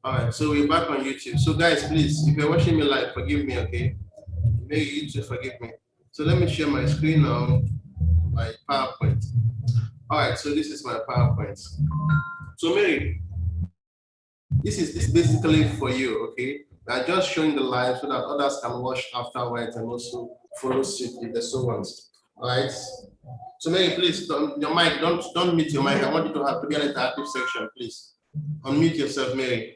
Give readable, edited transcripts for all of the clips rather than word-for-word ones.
All right, so we're back on YouTube. So guys, please, if you're watching me live, forgive me, okay? May YouTube forgive me. So let me share my screen now, my PowerPoint. All right, so this is my PowerPoint. So Mary, this basically for you, okay? I'm just showing the live so that others can watch afterwards and also follow suit if they so want. All right. So Mary, please, your mic, don't mute your mic. I want you to have to be an interactive section, please. Unmute yourself, Mary.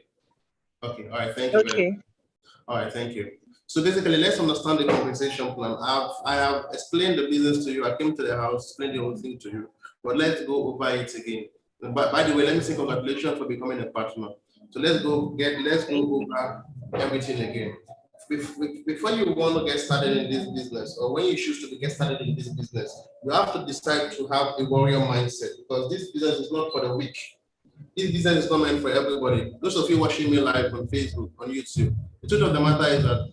Okay, all right, thank you very much. Okay. All right, thank you. So basically, let's understand the compensation plan. I have explained the business to you. I came to the house, explained the whole thing to you. But let's go over it again. But by the way, let me say congratulations for becoming a partner. So let's go over everything again. Before you want to get started in this business, or when you choose to get started in this business, you have to decide to have a warrior mindset, because this business is not for the weak. This business is not meant for everybody. Those of you watching me live on Facebook, on YouTube, the truth of the matter is that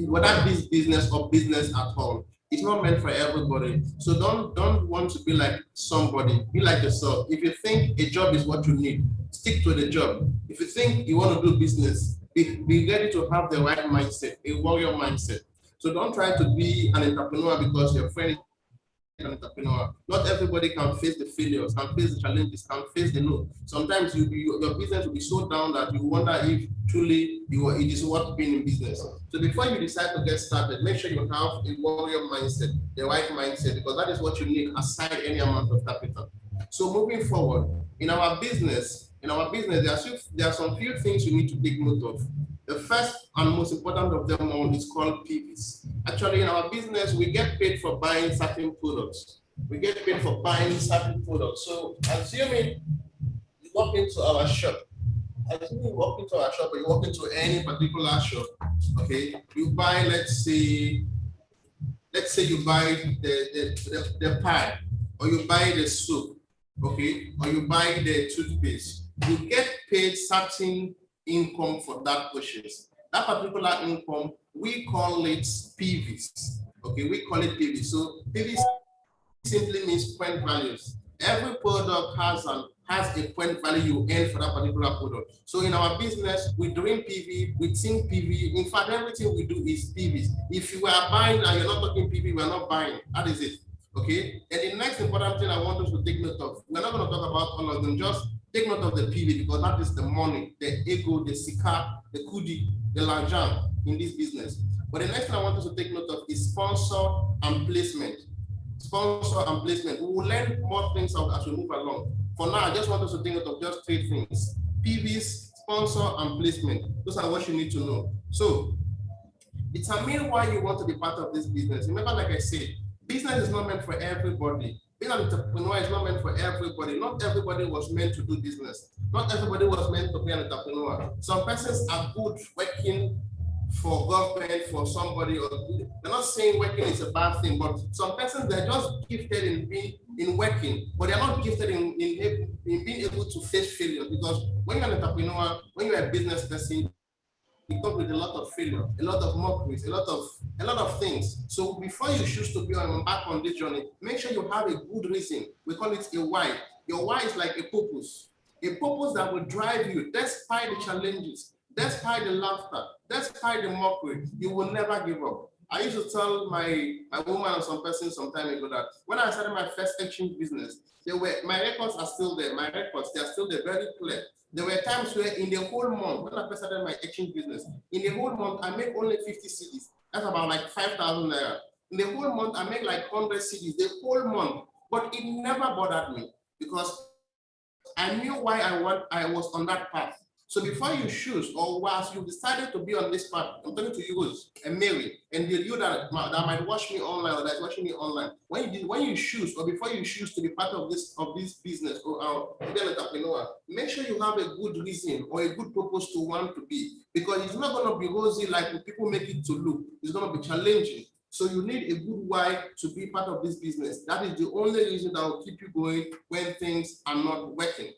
whether this business or business at all, it's not meant for everybody. So don't want to be like somebody. Be like yourself. If you think a job is what you need, stick to the job. If you think you want to do business, be ready to have the right mindset, a warrior mindset. So don't try to be an entrepreneur because your friend an entrepreneur. Not everybody can face the failures, can face the challenges, can face the no. Sometimes your business will be so down that you wonder if truly it is worth being in business. So before you decide to get started, make sure you have a warrior mindset, the right mindset, because that is what you need aside any amount of capital. So moving forward, in our business, there are some few things you need to take note of. The first and most important of them all is called PVs. Actually, in our business, we get paid for buying certain products. We get paid for buying certain products. So, assuming you walk into our shop, or you walk into any particular shop, okay, you buy, let's say you buy the pie, or you buy the soup, okay, or you buy the toothpaste, you get paid certain income for that purchase. That particular income, we call it PVs. Okay, we call it PVs. So PVs simply means point values. Every product has a point value you earn for that particular product. So in our business, we're doing PV, we think PV. In fact, everything we do is PVs. If you are buying and you're not talking PV, we're not buying. That is it. Okay. And the next important thing I want us to take note of, we're not going to talk about all of them, just take note of the PV, because that is the money, the ego, the sika, the kudi, the lanjang in this business. But the next thing I want us to take note of is sponsor and placement. Sponsor and placement. We will learn more things as we move along. For now, I just want us to think of just 3 things: PVs, sponsor, and placement. Those are what you need to know. So, determine why you want to be part of this business. Remember, like I said, business is not meant for everybody. Being an entrepreneur is not meant for everybody. Not everybody was meant to do business. Not everybody was meant to be an entrepreneur. Some persons are good working for government, for somebody, or they're not saying working is a bad thing, but some persons, they're just gifted in working, but they're not gifted in being able to face failure. Because when you're an entrepreneur, when you're a business person, it comes with a lot of failure, a lot of mockeries, a lot of things. So before you choose to be back on this journey, make sure you have a good reason. We call it a why. Your why is like a purpose that will drive you despite the challenges, despite the laughter, despite the mockery. You will never give up. I used to tell my woman and some person some time ago that when I started my first exchange business, my records are still there. My records, they are still there, very clear. There were times where in the whole month, when I first started my exchange business, in the whole month, I make only 50 CDs. That's about like 5,000 naira. In the whole month, I make like 100 CDs, the whole month. But it never bothered me because I knew why I was on that path. So before you choose, or once you decided to be on this path, I'm talking to you, and Mary, and you that might watch me online or that's watching me online. When you choose, or before you choose to be part of this business or be an entrepreneur, make sure you have a good reason or a good purpose to want to be, because it's not going to be rosy like people make it to look. It's going to be challenging. So you need a good why to be part of this business. That is the only reason that will keep you going when things are not working.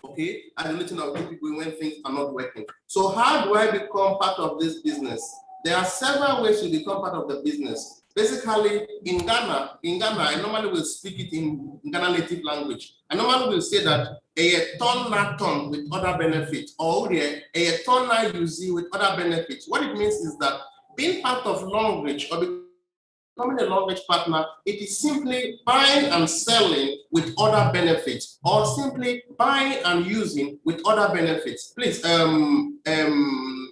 Okay, and the little that will keep you going when things are not working. So how do I become part of this business? There are several ways to become part of the business. Basically, in Ghana, I normally will speak it in Ghana native language. I normally will say that a ton na ton with other benefits, or a ton na UZ with other benefits. What it means is that being part of Longrich or becoming a Longrich partner, it is simply buying and selling with other benefits, or simply buying and using with other benefits. Please,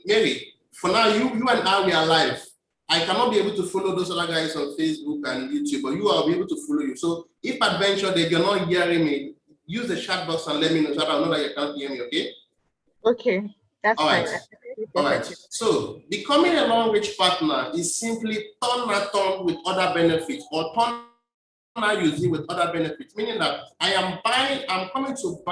Mary, for now, you and I, we are live. I cannot be able to follow those other guys on Facebook and YouTube, but you will be able to follow you. So if adventure that you're not hearing me, use the chat box and let me know so that I know that you can't hear me, okay? Okay, that's all fine. right. All right. So becoming a Longrich partner is simply turn with other benefits, or turn using with other benefits, meaning that I'm coming to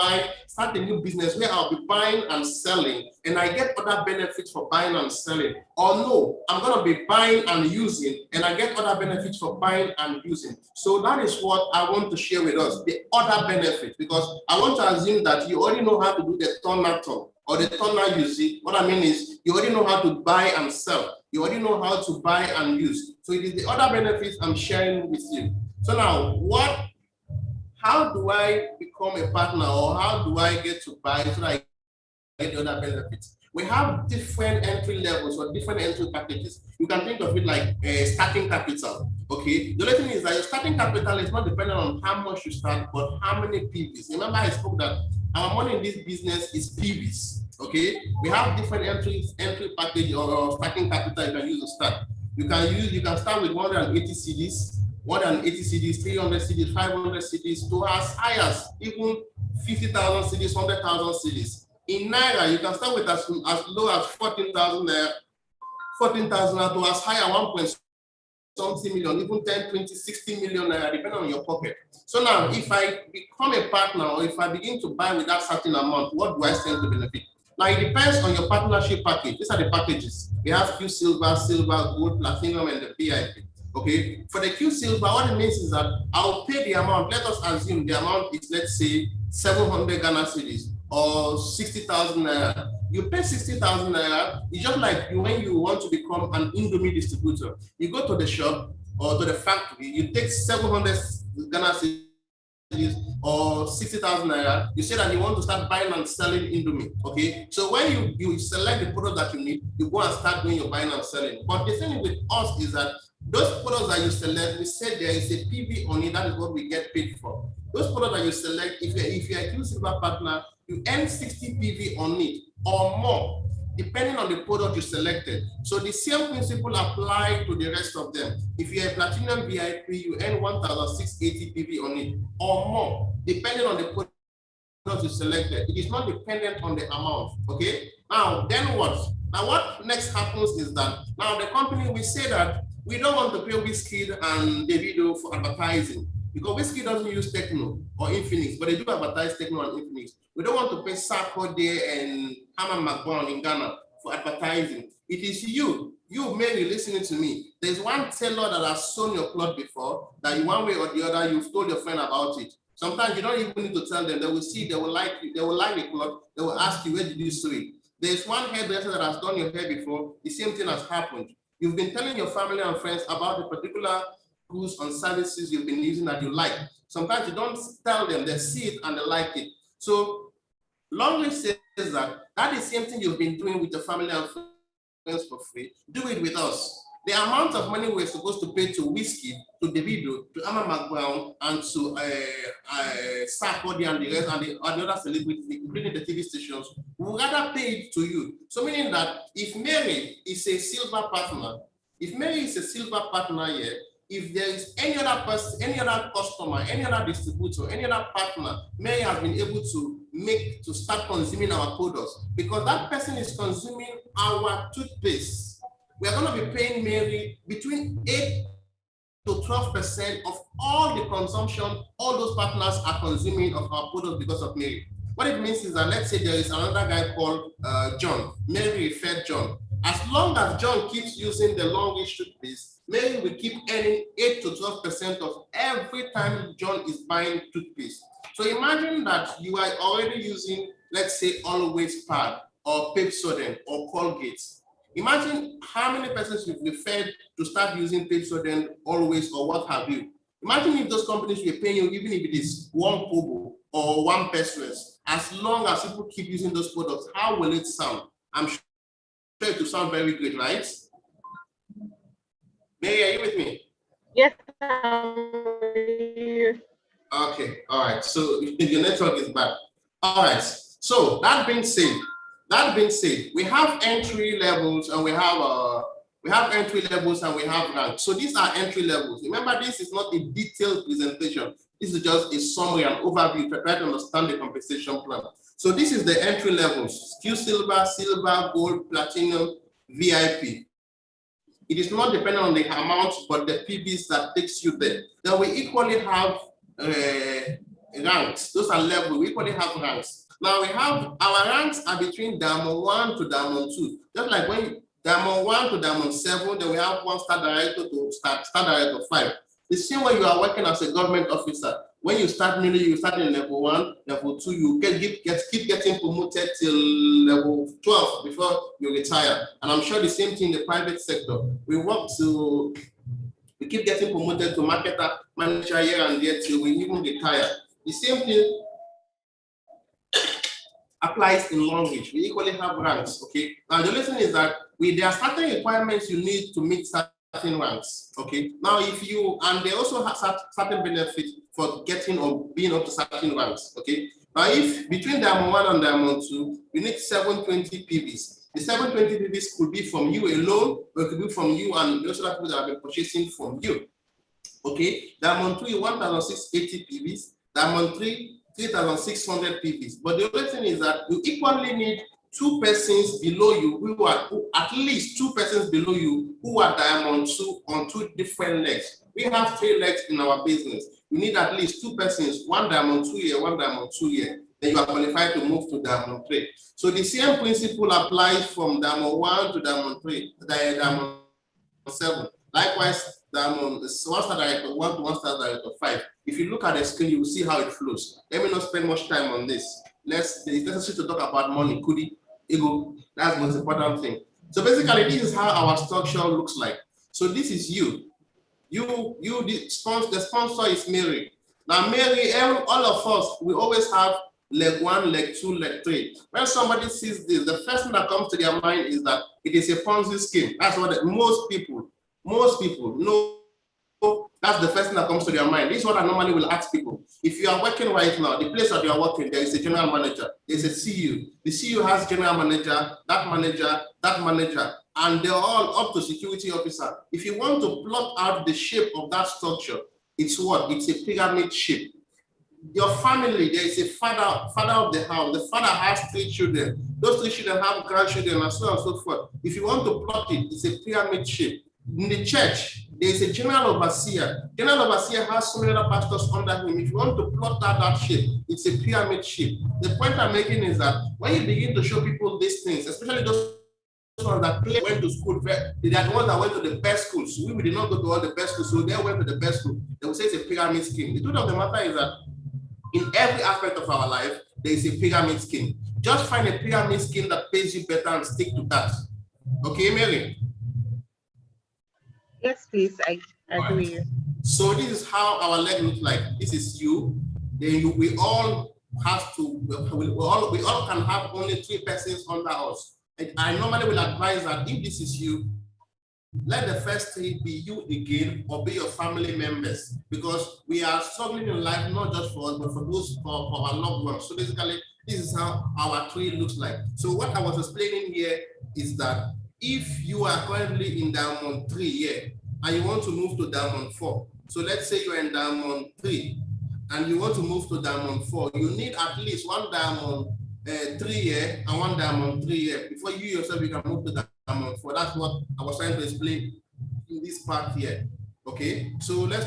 start a new business where I'll be buying and selling, and I get other benefits for buying and selling. Or no, I'm going to be buying and using, and I get other benefits for buying and using. So that is what I want to share with us, the other benefits, because I want to assume that you already know how to do the turn or the turn using. What I mean is you already know how to buy and sell. You already know how to buy and use. So it is the other benefits I'm sharing with you. So now, how do I become a partner, or how do I get to buy so that I get the other benefits? We have different entry levels or different entry packages. You can think of it like a starting capital. Okay. The other thing is that your starting capital is not dependent on how much you start, but how many PVs. Remember, I spoke that our money in this business is PVs. Okay. We have different entry package or starting capital you can use to start. You can start with 180 CDs. 180 CDs, 300 CDs, 500 CDs, to as high as even 50,000 CDs, 100,000 CDs. In Naira, you can start with as low as 14,000 Naira, 14,000 to as high as 1.something million, even 10, 20, 60 million Naira, depending on your pocket. So now, if I become a partner, or if I begin to buy with that certain amount, what do I stand to benefit? Now, it depends on your partnership package. These are the packages. We have Q Silver, Gold, Platinum, and the VIP. Okay, for the Q Silver, what it means is that I'll pay the amount. Let us assume the amount is, let's say, 700 Ghana cedis or 60,000 Naira. You pay 60,000 Naira. It's just like when you want to become an Indomie distributor. You go to the shop or to the factory, you take 700 Ghana cedis or 60,000 Naira. You say that you want to start buying and selling Indomie. Okay, so when you select the product that you need, you go and start doing your buying and selling. But the thing with us is that those products that you select, we said there is a PV on it. That is what we get paid for. Those products that you select, if you're a Q Silver partner, you earn 60 PV on it or more, depending on the product you selected. So the same principle applies to the rest of them. If you're a Platinum VIP, you earn 1,680 PV on it or more, depending on the product you selected. It is not dependent on the amount. Okay. Now, then what? Now, what next happens is that now the company will say that we don't want to pay Wizkid and Davido for advertising, because Wizkid doesn't use Techno or Infinix, but they do advertise Techno and Infinix. We don't want to pay Sarkodie and Hammer McBourne in Ghana for advertising. It is you Mary, listening to me. There's one tailor that has sewn your cloth before, that in one way or the other, you've told your friend about it. Sometimes you don't even need to tell them. They will see, they will like you, they will like the cloth, they will ask you, where did you sew it? There's one hairdresser that has done your hair before, the same thing has happened. You've been telling your family and friends about the particular goods and services you've been using that you like. Sometimes you don't tell them, they see it and they like it. So Longrich says that is the same thing you've been doing with your family and friends for free. Do it with us. The amount of money we're supposed to pay to Wizkid, to Davido, to Hammer McBourne, and to Sarkodie and the rest, and the other celebrities, including the TV stations, we would rather pay it to you. So meaning that if Mary is a silver partner, here, if there is any other person, any other customer, any other distributor, any other partner, Mary has been able to start consuming our products, because that person is consuming our toothpaste. We are going to be paying Mary between 8 to 12% of all the consumption all those partners are consuming of our products because of Mary. What it means is that, let's say there is another guy called John. Mary referred John. As long as John keeps using the Longrich toothpaste, Mary will keep earning 8 to 12% of every time John is buying toothpaste. So imagine that you are already using, let's say, Always Pad or Pepsodent or Colgate. Imagine how many persons you've referred to start using page then always or what have you. Imagine if those companies were paying you, even if it is 1 kobo or 1 pesos, as long as people keep using those products, how will it sound? I'm sure it will sound very good, right? Mary, are you with me? Yes. Okay, all right. So your network is bad. All right. So that being said, we have entry levels and we have entry levels and we have ranks. So these are entry levels. Remember, this is not a detailed presentation. This is just a summary and overview to try to understand the compensation plan. So this is the entry levels: Q silver, silver, gold, platinum, VIP. It is not dependent on the amount, but the PBs that takes you there. Then we equally have ranks. Those are levels. We equally have ranks. Now we have our ranks are between Diamond 1 to Diamond 2. Just like when Diamond 1 to Diamond 7, then we have 1 star director to star director 5. The same way you are working as a government officer. When you start newly, you start in level 1, level 2, you keep getting promoted till level 12 before you retire. And I'm sure the same thing in the private sector. We keep getting promoted to marketer, manager here and there till we even retire. The same thing applies in Longrich. We equally have ranks, okay? Now the lesson is that there are certain requirements you need to meet certain ranks, okay? Now and they also have certain benefits for getting or being up to certain ranks, okay? Now if between Diamond 1 and Diamond 2, you need 720 PBs. The 720 PBs could be from you alone, or it could be from you and those other people that have been purchasing from you, okay? Diamond 2 is 1,680 PBs, Diamond 3, 3,600 PVs. But the other thing is that you equally need 2 persons below you at least 2 persons below you who are Diamond 2 on 2 different legs. We have 3 legs in our business. You need at least 2 persons, 1 Diamond 2 year, 1 Diamond 2 year. Then you are qualified to move to Diamond 3. So the same principle applies from Diamond 1 to Diamond 3, Diamond 7. Likewise, Diamond 1 star director 1 to 1 star director 5. If you look at the screen, you will see how it flows. Let me not spend much time on this. It's necessary to talk about money, kudi, ego. That's the most important thing. So basically, this is how our structure looks like. So this is you. The sponsor is Mary. Now, Mary, all of us, we always have leg 1, leg 2, leg 3. When somebody sees this, the first thing that comes to their mind is that it is a Ponzi scheme. That's what most people know. That's the first thing that comes to their mind. This is what I normally will ask people. If you are working right now, the place that you are working, there is a general manager, there's a CEO. The CEO has general manager, that manager, and they're all up to security officer. If you want to plot out the shape of that structure, it's what? It's a pyramid shape. Your family, there is a father of the house. The father has 3 children. Those 3 children have grandchildren and so on and so forth. If you want to plot it, it's a pyramid shape. In the church, there is a general overseer. General overseer has so many other pastors under him. If you want to plot that shape, it's a pyramid shape. The point I'm making is that when you begin to show people these things, especially those ones that went to school, they are the ones that went to the best schools. We did not go to all the best schools, so they went to the best school. They will say it's a pyramid scheme. The truth of the matter is that in every aspect of our life, there is a pyramid scheme. Just find a pyramid scheme that pays you better and stick to that. Okay, Mary? Yes, please. I agree with you. So this is how our leg looks like. This is you. Then we all have to. We all can have only 3 persons under us. I normally will advise that if this is you, let the first 3 be you again or be your family members, because we are struggling in life not just for us but for those for our loved ones. So basically, this is how our tree looks like. So what I was explaining here is that if you are currently in Diamond 3 here and you want to move to Diamond 4, so let's say you're in Diamond 3 and you want to move to Diamond 4, you need at least 1 Diamond 3 here and 1 Diamond 3 here before you yourself you can move to Diamond 4. That's what I was trying to explain in this part here. Okay, so let's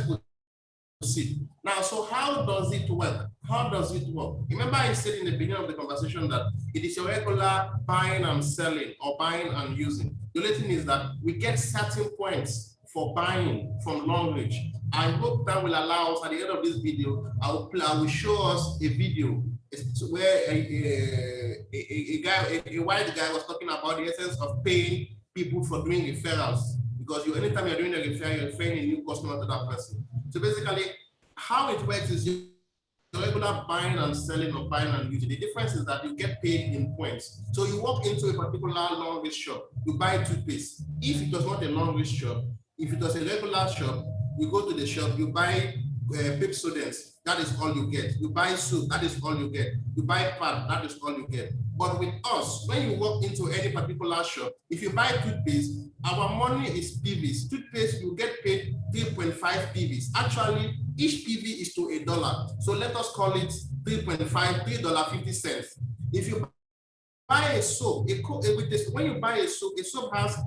proceed. Now, so how does it work? How does it work? Remember I said in the beginning of the conversation that it is a regular buying and selling or buying and using. The only thing is that we get certain points for buying from Longrich. I hope that will allow us at the end of this video, I will show us a video where a white guy was talking about the essence of paying people for doing referrals, because anytime you're doing a referral, you're referring a new customer to that person. So basically, how it works is you regular buying and selling or buying and using. The difference is that you get paid in points. So you walk into a particular Longrich shop, you buy toothpaste. If it was not a Longrich shop, if it was a regular shop, you go to the shop, you buy Pepsodents, that is all you get. You buy soup, that is all you get. You buy pad, that is all you get. But with us, when you walk into any particular shop, if you buy toothpaste, our money is PVs. Toothpaste, you get paid 3.5 PVs. Actually, each PV is to $1. So let us call it 3.5, $3.50. If you buy a soap, when you buy a soap has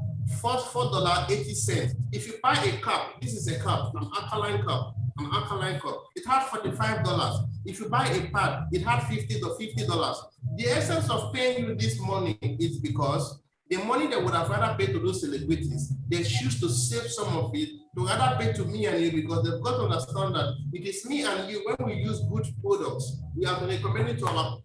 $4.80. If you buy a cup, this is a cup, an alkaline cup. It had $45. If you buy a pad, it had $50. The essence of paying you this money is because the money they would have rather paid to those celebrities, they choose to save some of it to rather pay to me and you, because they've got to understand that it is me and you. When we use good products, we are recommending to our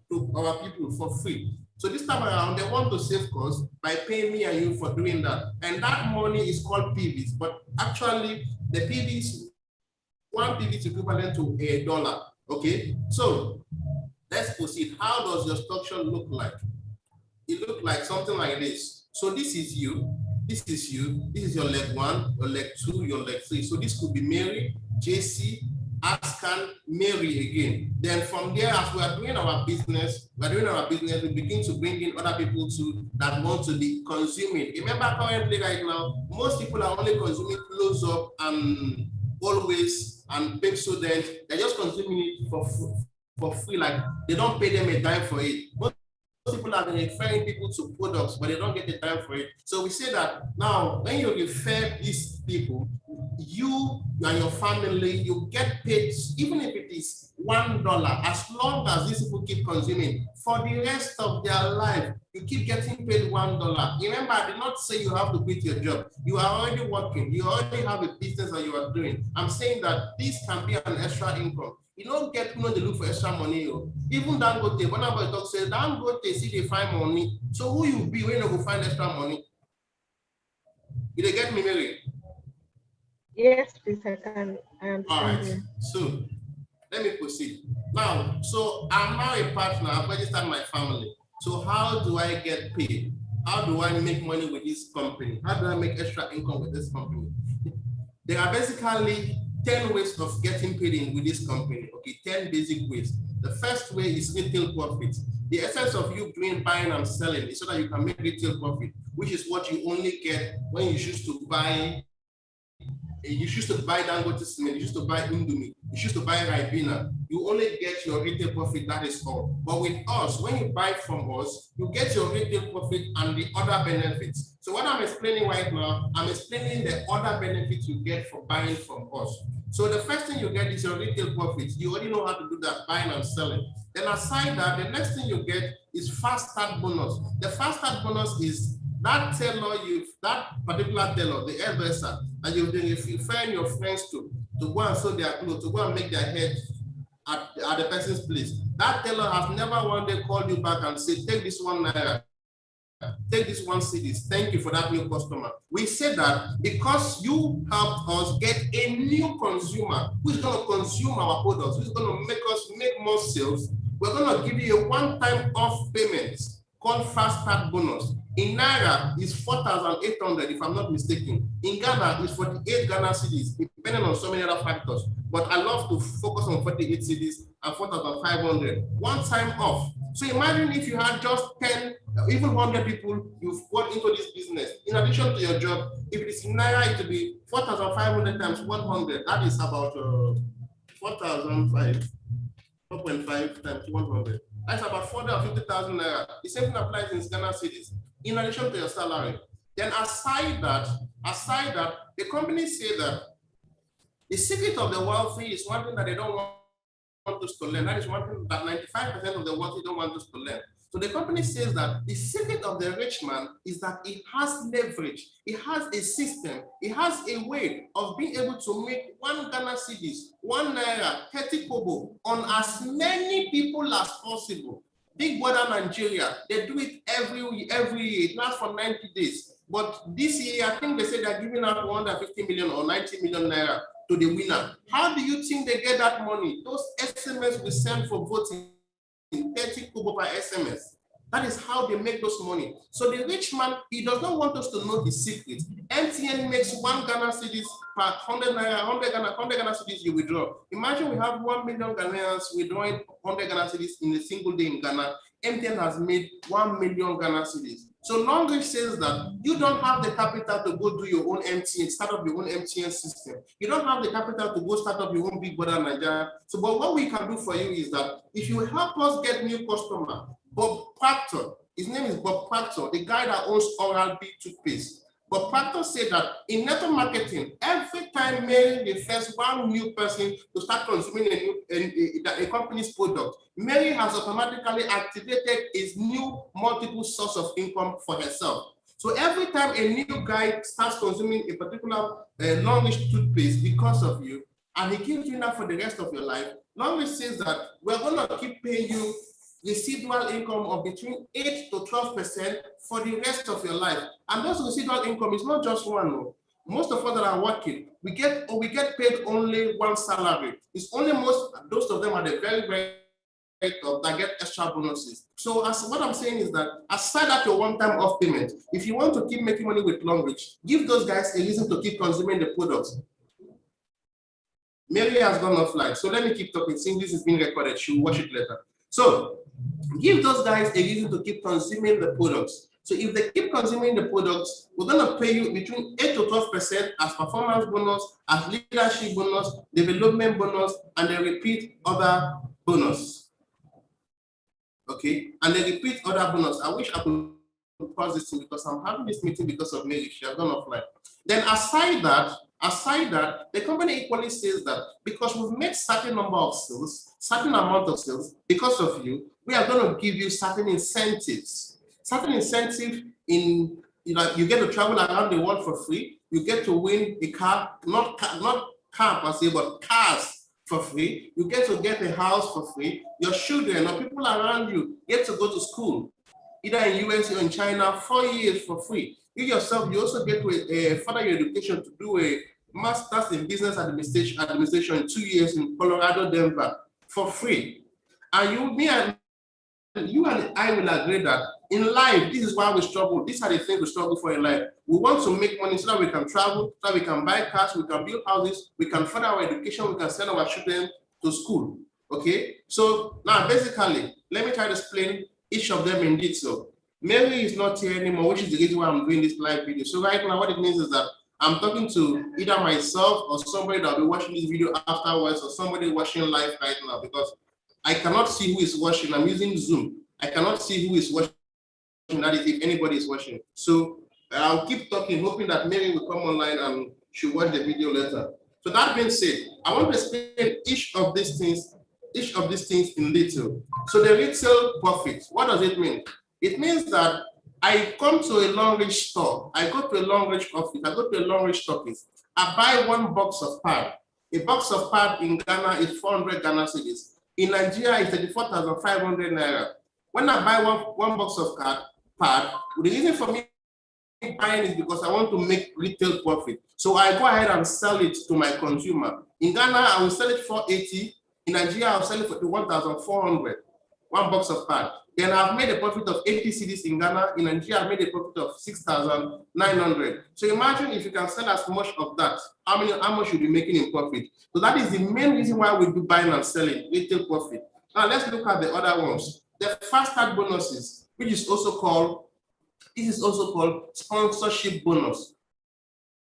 people for free. So this time around, they want to save costs by paying me and you for doing that. And that money is called PVs, but actually the PVs, one PV is equivalent to $1. Okay, so let's proceed. How does your structure look like? It looks like something like this. So this is you, this is you, this is your leg 1, your leg 2, your leg 3. So this could be Mary, JC, Ascan, Mary again. Then from there, as we are doing our business, we begin to bring in other people too that want to be consuming. Remember, currently right now, most people are only consuming close up and always and Pepsodent. They're just consuming it for free, like they don't pay them a dime for it. Most people have been referring people to products, but they don't get the time for it. So we say that now, when you refer these people, you and your family, you get paid, even if it is $1, as long as these people keep consuming for the rest of their life. You keep getting paid $1. Remember, I did not say you have to quit your job. You are already working. You already have a business that you are doing. I'm saying that this can be an extra income. You don't get people to look for extra money. Even Dangote, whenever I talk, say Dangote see they find money. So who you be when you go find extra money? Did they get me, Mary? Yes, please, I understand. All right. You. So let me proceed. Now, so I'm now a partner. I've registered my family. So how do I get paid? How do I make money with this company? How do I make extra income with this company? There are basically 10 ways of getting paid in with this company. Okay, 10 basic ways. The first way is retail profit. The essence of you doing buying and selling is so that you can make retail profit, which is what you only get when you choose to buy. You choose to buy Dangote cement, you choose to buy Indomie, you choose to buy Ribena. You only get your retail profit, that is all. But with us, when you buy from us, you get your retail profit and the other benefits. So what I'm explaining right now, I'm explaining the other benefits you get for buying from us. So the first thing you get is your retail profits. You already know how to do that, buying and selling. Then aside that, the next thing you get is fast start bonus. The fast start bonus is that tailor, that particular tailor, the hairdresser, and you've been referring your friends to go and sew their clothes, to go and make their hair at the person's place. That tailor has never one day called you back and said, take this $1, take this $1. Thank you for that new customer. We say that because you helped us get a new consumer who's going to consume our products, who's going to make us make more sales. We're going to give you a one-time off payment called fast start bonus. In Naira, is 4,800, if I'm not mistaken. In Ghana, it's 48 Ghana cedis, depending on so many other factors. But I love to focus on 48 cedis and 4,500. One time off. So imagine if you had just 10, even 100 people you've brought into this business. In addition to your job, if it is in Naira, it will be 4,500 times 100. That is about 4,500. 4.5 times 100. That's about 450,000 Naira. The same thing applies in Ghana cedis. In addition to your salary. Then aside that, the companies say that the secret of the wealthy is one thing that they don't want us to learn. That is one thing that 95% of the wealthy don't want us to learn. So the company says that the secret of the rich man is that he has leverage, he has a system, he has a way of being able to make 1 Ghana cedis, 1 Naira, 30 kobo on as many people as possible. Big Brother Nigeria, they do it every year. It lasts for 90 days. But this year, I think they said they're giving out 150 million or 90 million naira to the winner. How do you think they get that money? Those SMS we send for voting, 30 kobo per SMS. That is how they make those money. So the rich man, he does not want us to know his secret. MTN makes 1 Ghana cedis per 100 naira, 100 Ghana cedis you withdraw. Imagine we have 1 million Ghanaians withdrawing 100 Ghana cedis in a single day in Ghana. MTN has made 1 million Ghana cedis. So Longrich says that you don't have the capital to go do your own MTN, start up your own MTN system. You don't have the capital to go start up your own Big Brother Nigeria. So, but what we can do for you is that if you help us get new customer, Bob Proctor, his name is Bob Proctor, the guy that owns Oral-B toothpaste. But Proctor said that in network marketing, every time Mary refers one new person to start consuming a company's product, Mary has automatically activated his new multiple source of income for herself. So every time a new guy starts consuming a particular Longrich toothpaste because of you, and he keeps doing that for the rest of your life, Longrich says that we're going to keep paying you residual income of between 8 to 12% for the rest of your life. And those residual income is not just one. No. Most of us that are working, we get paid only one salary. It's only those of them are the very top that get extra bonuses. So as what I'm saying is that aside that your one-time off payment, if you want to keep making money with Longrich, give those guys a reason to keep consuming the products. Mary has gone offline, so let me keep talking. Since this is being recorded, she'll watch it later. So give those guys a reason to keep consuming the products. So if they keep consuming the products, we're going to pay you between 8 to 12% as performance bonus, as leadership bonus, development bonus, and the repeat other bonus. Okay, and the repeat other bonus. I wish I could pause this thing because I'm having this meeting because of Mary. She has gone offline. Then aside that, the company equally says that because we've made certain number of sales, certain amount of sales, because of you, we are going to give you certain incentives. Certain incentive in, you get to travel around the world for free. You get to win a car, not car per se, but cars for free. You get to get a house for free. Your children or people around you get to go to school, either in US or in China, 4 years for free. You yourself, you also get to further your education to do a master's in business administration in 2 years in Colorado, Denver, for free. And you and I will agree that in life, this is why we struggle. These are the things we struggle for in life. We want to make money so that we can travel, so that we can buy cars, we can build houses, we can further our education, we can send our children to school. Okay? So now basically, let me try to explain each of them in detail. Mary is not here anymore, which is the reason why I'm doing this live video. So right now, what it means is that I'm talking to either myself or somebody that will be watching this video afterwards, or somebody watching live right now, because I cannot see who is watching. I'm using Zoom. I cannot see who is watching. That is if anybody is watching. So I'll keep talking, hoping that Mary will come online and she'll watch the video later. So that being said, I want to explain each of these things in little. So the retail profit, what does it mean? It means that I come to a Longrich store, I go to a Longrich office, I go to a Longrich office, I buy 1 box of pad. A box of pad in Ghana is 400 Ghana cedis. In Nigeria, it's 34,500 naira. When I buy one box of pad, the reason for me buying is because I want to make retail profit. So I go ahead and sell it to my consumer. In Ghana, I will sell it for 80. In Nigeria, I'll sell it for 1,400. 1 box of pad. Then I've made a profit of 80 cedis in Ghana. In Nigeria, I've made a profit of 6,900. So imagine if you can sell as much of that, how much you'll be making in profit. So that is the main reason why we do buying and selling, retail profit. Now let's look at the other ones. The fast start bonuses, which is also called, sponsorship bonus.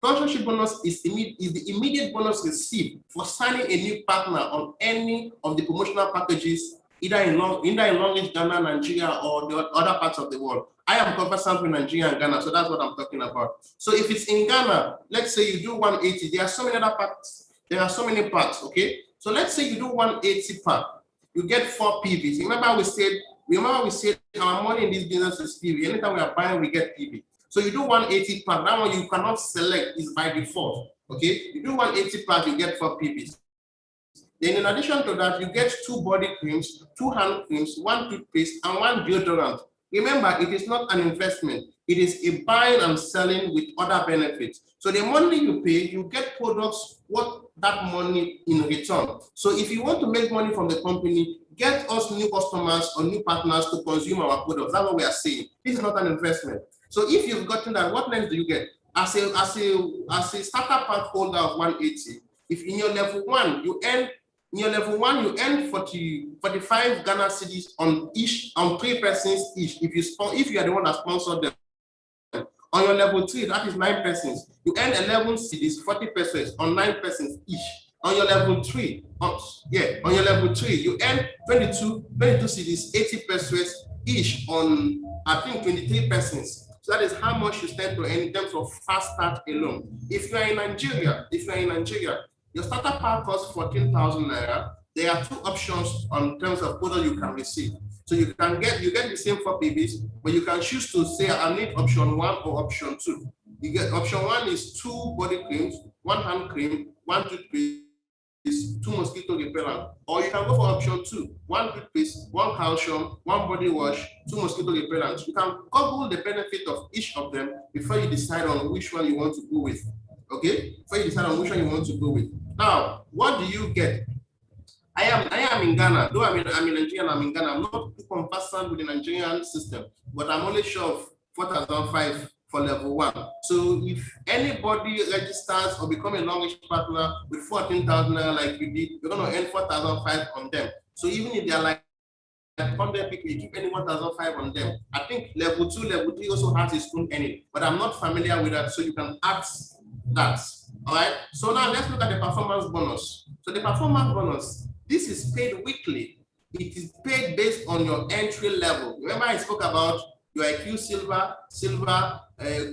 Sponsorship bonus is the immediate bonus received for signing a new partner on any of the promotional packages, either in Longrich, Ghana, Nigeria, or the other parts of the world. I am conversant with Nigeria and Ghana, so that's what I'm talking about. So if it's in Ghana, let's say you do 180, there are so many other parts, okay? So let's say you do 180 pack, you get 4 PVs. Remember we said our money in this business is PV. Anytime we are buying, we get PV. So you do 180 pack, that one you cannot select, is by default, okay? You do 180 pack, you get 4 PVs. Then in addition to that, you get 2 body creams, 2 hand creams, 1 toothpaste, and 1 deodorant. Remember, it is not an investment. It is a buying and selling with other benefits. So the money you pay, you get products worth that money in return. So if you want to make money from the company, get us new customers or new partners to consume our products. That's what we are saying. This is not an investment. So if you've gotten that, what next do you get? As a starter pack holder of 180, if in your level one you earn 45 Ghana cedis on 3 persons each. If you are the one that sponsored them. On your level 3, that is 9 persons, you earn 11 cedis, 40 pesos on 9 persons each. On your level 3, you earn 22 cedis, 80 pesos each on, I think, 23 persons. So that is how much you stand to earn in terms of fast start alone. If you are in Nigeria, your starter pack costs 14,000 naira. There are 2 options on terms of product you can receive. So you get the same 4 PBs, but you can choose to say I need option 1 or option 2. You get option 1 is 2 body creams, 1 hand cream, 1 toothpaste, 2 mosquito repellent, or you can go for option 2, 1 toothpaste, 1 calcium, 1 body wash, 2 mosquito repellents. You can Google the benefit of each of them before you decide on which one you want to go with. Okay, before you decide on which one you want to go with. Now, what do you get? I am in Ghana, though I'm in Nigeria, I'm in Ghana. I'm not too conversant with the Nigerian system, but I'm only sure of 4,005 for level 1. So if anybody registers or become a Longrich partner with 14,000 like you did, you're going to earn 4,005 on them. So even if they're like 100 people, you keep earning 1,005 on them. I think level 2, level 3 also has its own earning, but I'm not familiar with that, so you can ask that. All right. So now let's look at the performance bonus. So the performance bonus, this is paid weekly. It is paid based on your entry level. Remember I spoke about your IQ silver,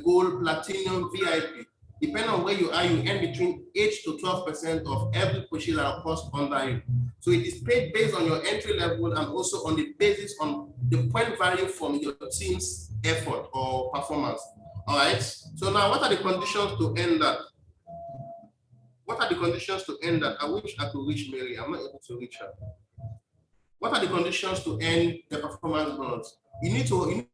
gold, platinum, VIP. Depending on where you are, you earn between 8 to 12% of every purchase that cost under you. So it is paid based on your entry level and also on the basis on the point value from your team's effort or performance. All right. So now what are the conditions to earn that? What are the conditions to earn that? I wish I could reach Mary. I'm not able to reach her. What are the conditions to earn the performance bonus? You need to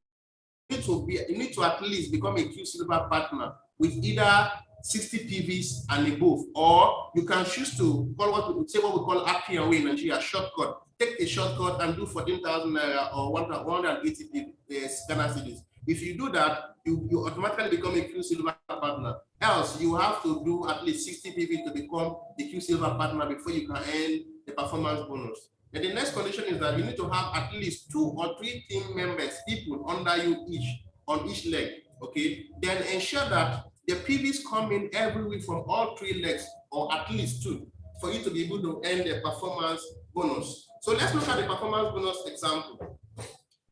at least become a Q Silver partner with either 60 PVs and above, or you can choose to call what we call API in Nigeria, shortcut. Take the shortcut and do 14,000 naira or 180 Ghana cedis. If you do that, you automatically become a Q Silver partner. Else, you have to do at least 60 PV to become the Q Silver partner before you can earn the performance bonus. And the next condition is that you need to have at least 2 or 3 team members, people under you on each leg. Okay. Then ensure that the PVs come in every week from all 3 legs, or at least 2, for you to be able to earn the performance bonus. So let's look at the performance bonus example.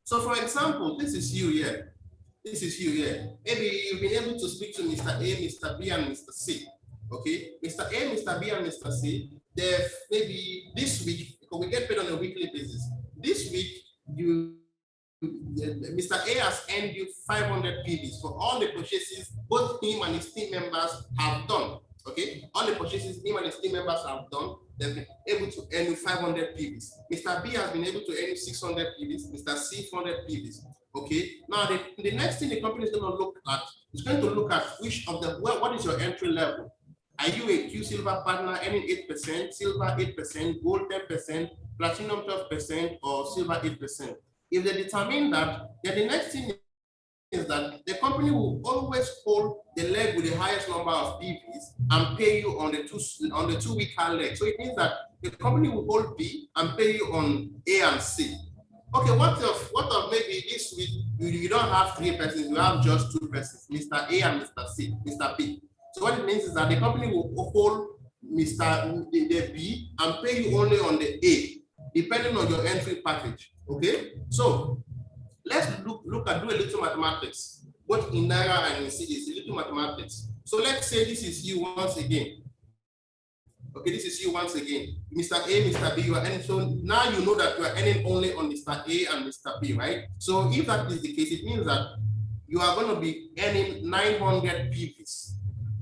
So for example, this is you here. This is you here. Maybe you've been able to speak to Mr. A, Mr. B, and Mr. C. Okay, Mr. A, Mr. B, and Mr. C. Maybe this week, because we get paid on a weekly basis. This week, Mr. A has earned you 500 PVs for all the purchases both him and his team members have done. Okay, all the purchases him and his team members have done, they've been able to earn you 500 PVs. Mr. B has been able to earn you 600 PVs. Mr. C 400 PVs. Okay, now the next thing the company is going to look at is going to look at which of the what is your entry level. Are you a Q Silver partner earning 8%, Silver 8%, Gold 10%, Platinum 12%, or Silver 8%? If they determine that, then the next thing is that the company will always hold the leg with the highest number of PVs and pay you on the 2 weaker leg. So it means that the company will hold B and pay you on A and C. Okay, what if maybe this week you don't have 3 persons, you have just 2 persons, Mr. A and Mr. C, Mr. B. So what it means is that the company will hold the B and pay you only on the A, depending on your entry package. Okay, so let's do a little mathematics, both in Naira and in cedis, a little mathematics. So let's say this is you once again. Okay, this is you once again. Mr. A, Mr. B, you are earning. So now you know that you are earning only on Mr. A and Mr. B, right? So if that is the case, it means that you are going to be earning 900 PVs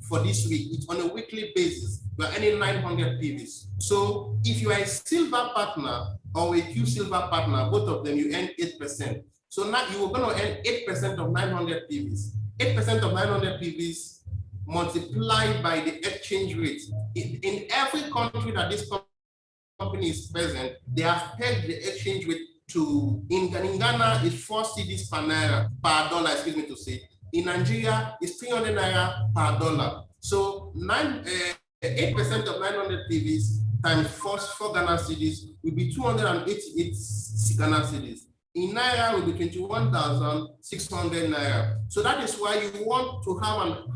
for this week. It's on a weekly basis. You are earning 900 PVs. So if you are a Silver partner or a Q Silver partner, both of them, you earn 8%. So now you are going to earn 8% of 900 PVs. 8% of 900 PVs multiplied by the exchange rate. In every country that this company is present, they have pegged the exchange rate to, in Ghana, is 4 cedis per naira, per dollar, excuse me to say. In Nigeria, it's 300 naira per dollar. So 8% of 900 PVs times 4 Ghana cedis will be 288 Ghana cedis. In naira will be 21,600 naira. So that is why you want to have a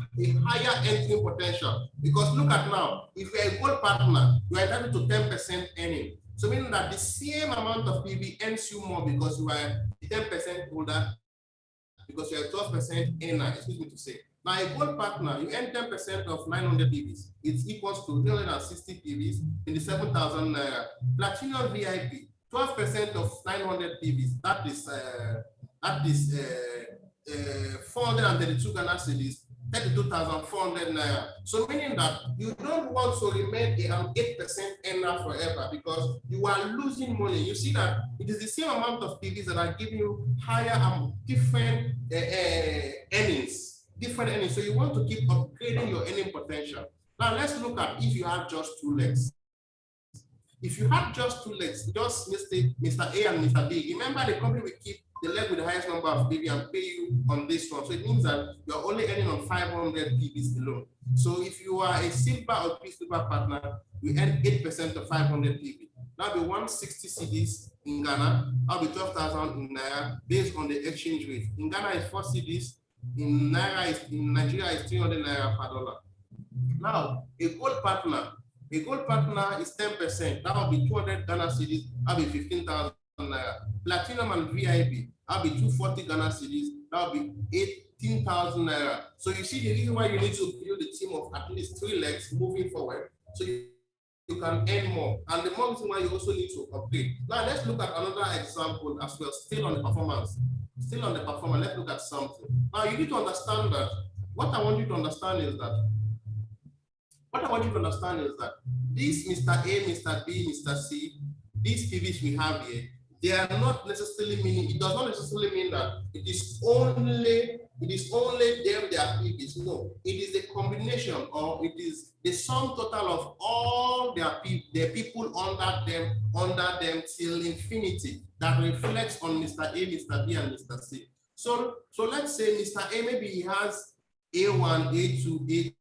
higher entry potential. Because look at now, if you're a gold partner, you are entitled to 10% earning. So meaning that the same amount of PV earns you more because you are 10% holder, because you are 12% earner, excuse me to say. Now a gold partner, you earn 10% of 900 PVs. It's equals to 360 PVs in the 7,000 naira. Platinum VIP, 12% of 900 PVs. That is 432 Ghana cedis, 32,400 naira. So meaning that you don't want to remain an 8% earner forever because you are losing money. You see that it is the same amount of PVs that are giving you higher different earnings. Different earnings. So you want to keep upgrading your earning potential. Now let's look at if you have just 2 legs. If you have just 2 legs, just Mr. A and Mr. B, remember the company will keep the leg with the highest number of PV and pay you on this one. So it means that you're only earning on 500 PVs alone. So if you are a silver or silver partner, you earn 8% of 500 PV. That'll be 160 cedis in Ghana. That'll be 12,000 in Naira based on the exchange rate. In Ghana, it's 4 cedis. In Nigeria, is 300 Naira per dollar. Now, a gold partner is 10%. That will be 200 Ghana cedis. That'll be 15,000 Naira. Platinum and VIP, that'll be 240 Ghana cedis. That'll be 18,000 Naira. So you see the reason why you need to build a team of at least 3 legs moving forward. So you can earn more. And the more reason why you also need to upgrade. Now let's look at another example as well, still on the performance. Let's look at something. Now you need to understand that what I want you to understand is that this Mr. A, Mr. B, Mr. C, these PVs we have here, they are not necessarily meaning, it does not necessarily mean that it is only them their PVs. No, it is a combination, or it is the sum total of all their people under them till infinity that reflects on Mr. A, Mr. B, and Mr. C. So let's say Mr. A, maybe he has A1, A2, A3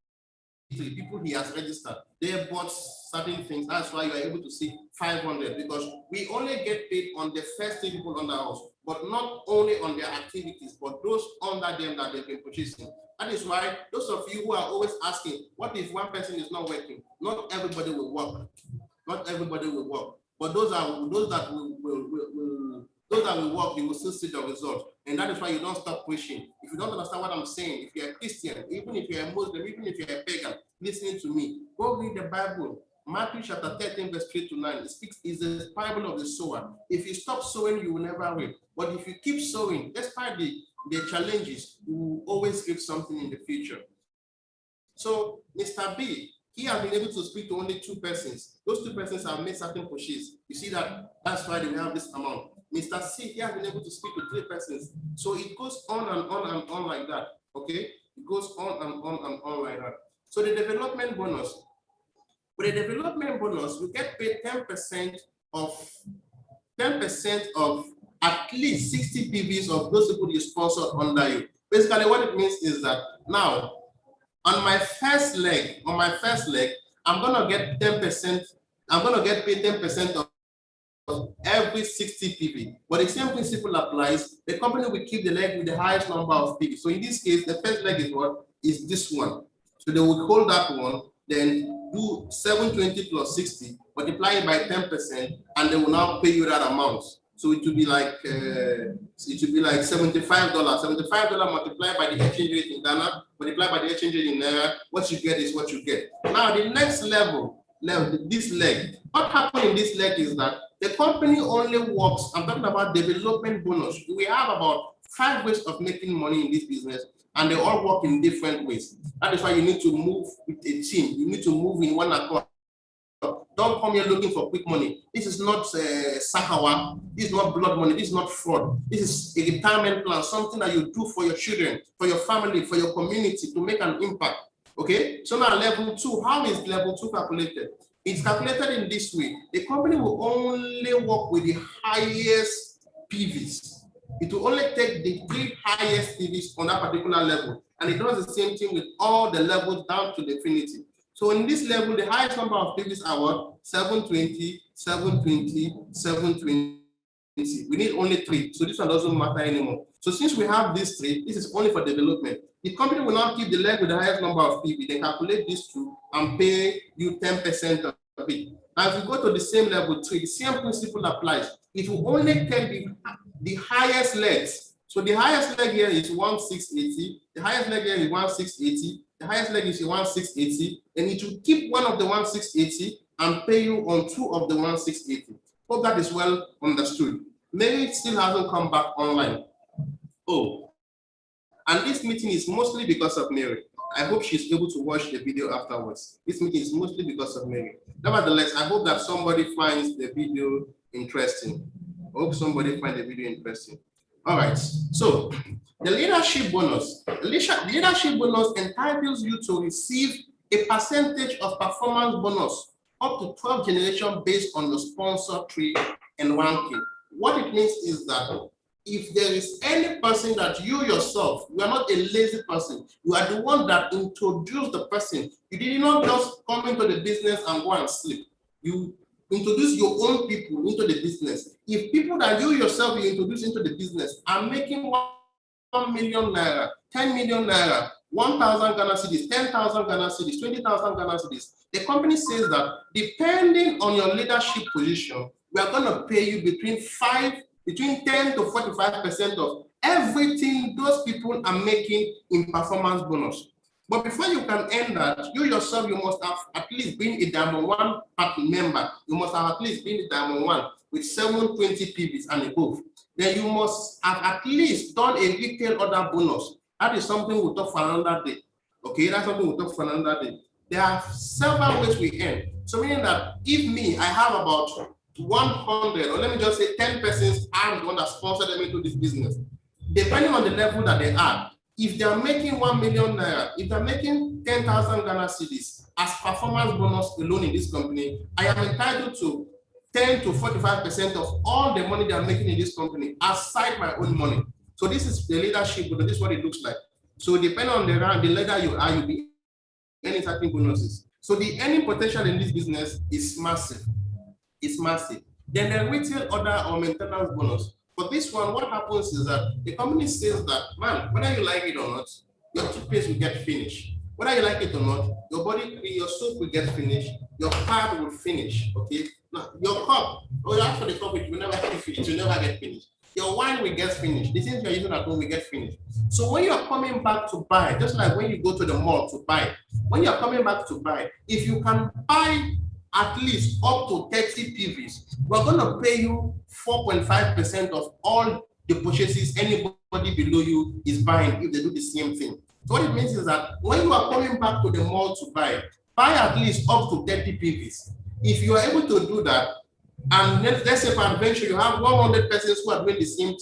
people he has registered. They bought certain things. That's why you are able to see 500, because we only get paid on the first 3 people under us, but not only on their activities, but those under them that they've been purchasing. That is why those of you who are always asking, what if one person is not working? Not everybody will work. Not everybody will work. But those that will work, you will still see the result. And that is why you don't stop pushing. If you don't understand what I'm saying, if you're a Christian, even if you're a Muslim, even if you're a pagan, listening to me, go read the Bible. Matthew chapter 13, verse 3 to 9. It speaks, is the parable of the sower. If you stop sowing, you will never reap. But if you keep sowing, despite the challenges, you will always reap something in the future. So Mr. B, he has been able to speak to only 2 persons. Those 2 persons have made certain pushes. You see that? That's why they have this amount. Mr. C, he has been able to speak to 3 persons. So it goes on and on and on like that. Okay? It goes on and on and on like that. So the development bonus. With the development bonus, you get paid 10% of at least 60 PVs of those people you sponsored under you. Basically, what it means is that now, on my first leg, I'm gonna get 10%. I'm gonna get paid 10% of every 60 PV. But the same principle applies. The company will keep the leg with the highest number of PV. So in this case, the first leg is what? Is this one. So they will hold that one, then do 720 plus 60, multiply it by 10%, and they will now pay you that amount. So it will be like $75. $75 multiplied by the exchange rate in Ghana, multiplied by the exchange rate in Naira. What you get is what you get. Now the next level, this leg. What happened in this leg is that the company only works. I'm talking about development bonus. We have about 5 ways of making money in this business, and they all work in different ways. That is why you need to move with a team. You need to move in one accord. Don't come here looking for quick money. This is not Sakawa. This is not blood money. This is not fraud. This is a retirement plan, something that you do for your children, for your family, for your community to make an impact. Okay, so now level 2, how is level 2 calculated? It's calculated in this way. The company will only work with the highest PVs. It will only take the 3 highest PVs on that particular level. And it does the same thing with all the levels down to the infinity. So in this level, the highest number of PVs are what? 720, 720, 720. We need only 3. So this one doesn't matter anymore. So since we have these 3, this is only for development. The company will now keep the leg with the highest number of PV. They calculate these 2 and pay you 10% of it. Now, if you go to the same level 3, the same principle applies. It will only take the highest legs. So the highest leg here is 1680. The highest leg here is 1680. The highest leg is 1680. And it will keep one of the 1680 and pay you on 2 of the 1680. Hope that is well understood. Maybe it still hasn't come back online. Oh, and this meeting is mostly because of Mary. I hope she's able to watch the video afterwards. This meeting is mostly because of Mary. Nevertheless, I hope that somebody finds the video interesting. I hope somebody finds the video interesting. All right, so the leadership bonus. The leadership bonus entitles you to receive a percentage of performance bonus up to 12 generations based on your sponsor tree and ranking. What it means is that if there is any person that you yourself, you are not a lazy person, you are the one that introduced the person. You did not just come into the business and go and sleep. You introduce your own people into the business. If people that you yourself you introduce into the business are making 1 million naira, 10 million naira, 1,000 Ghana cedis, 10,000 Ghana cedis, 20,000 Ghana cedis, the company says that depending on your leadership position, we are going to pay you between 10 to 45% of everything those people are making in performance bonus. But before you can earn that, you yourself, you must have at least been a Diamond 1 party member. You must have at least been a Diamond 1 with 720 PVs and above. Then you must have at least done a retail order bonus. That is something we'll talk for another day. Okay, that's something we'll talk for another day. There are several ways we earn. So meaning that if me, I have about 100, or let me just say 10 persons, I'm the one that sponsored them into this business. Depending on the level that they are, if they are making 1 million naira, if they're making 10,000 Ghana cedis as performance bonus alone in this company, I am entitled to 10 to 45% of all the money they are making in this company, aside my own money. So this is the leadership, but this is what it looks like. So depending on the rank, the leader you are, you'll be earning certain bonuses. So the earning potential in this business is massive. It's massive. Then the retail order or maintenance bonus. For this one, what happens is that the company says that, man, whether you like it or not, your toothpaste will get finished. Whether you like it or not, your soap will get finished, your pad will finish. Okay. Now, your cup, or after the cup, it will never get finished. It will never get finished. Your wine will get finished. The things you're using at home will get finished. So when you're coming back to buy, just like when you go to the mall to buy, when you're coming back to buy, if you can buy at least up to 30 PVs, we're going to pay you 4.5% of all the purchases anybody below you is buying if they do the same thing. So what it means is that when you are coming back to the mall to buy at least up to 30 PVs. If you are able to do that, and let's say for adventure, you have 100 persons who are doing the same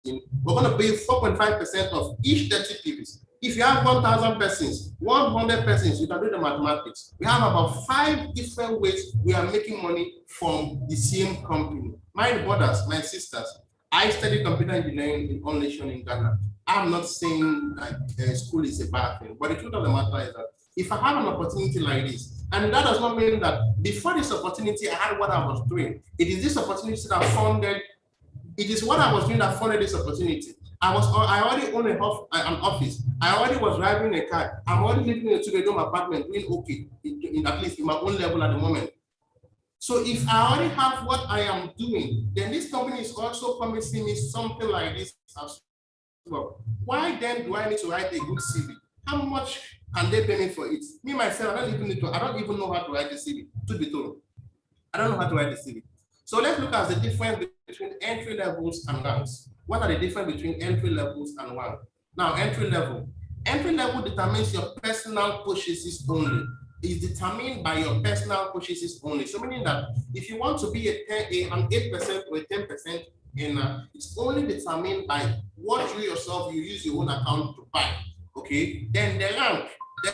thing, we're going to pay 4.5% of each 30 PVs. If you have 1,000 persons, 100 persons, you can do the mathematics. We have about 5 different ways we are making money from the same company. My brothers, my sisters, I studied computer engineering in Longrich in Ghana. I'm not saying that school is a bad thing, but the truth of the matter is that if I have an opportunity like this, and that does not mean that before this opportunity, I had what I was doing. It is this opportunity that funded, it is what I was doing that funded this opportunity. I already own an office. I already was driving a car. I'm already living in a 2-bedroom apartment, doing okay, at least in my own level at the moment. So if I already have what I am doing, then this company is also promising me something like this as well. Why then do I need to write a good CV? How much can they pay me for it? Me myself, I don't even know how to write a CV, to be told. I don't know how to write a CV. So let's look at the difference between entry levels and ranks. What are the difference between entry levels and rank? Now, entry level. Entry level determines your personal purchases only. is determined by your personal purchases only. So meaning that if you want to be an 8% or a 10% earner, it's only determined by what you yourself, you use your own account to buy. Okay, then the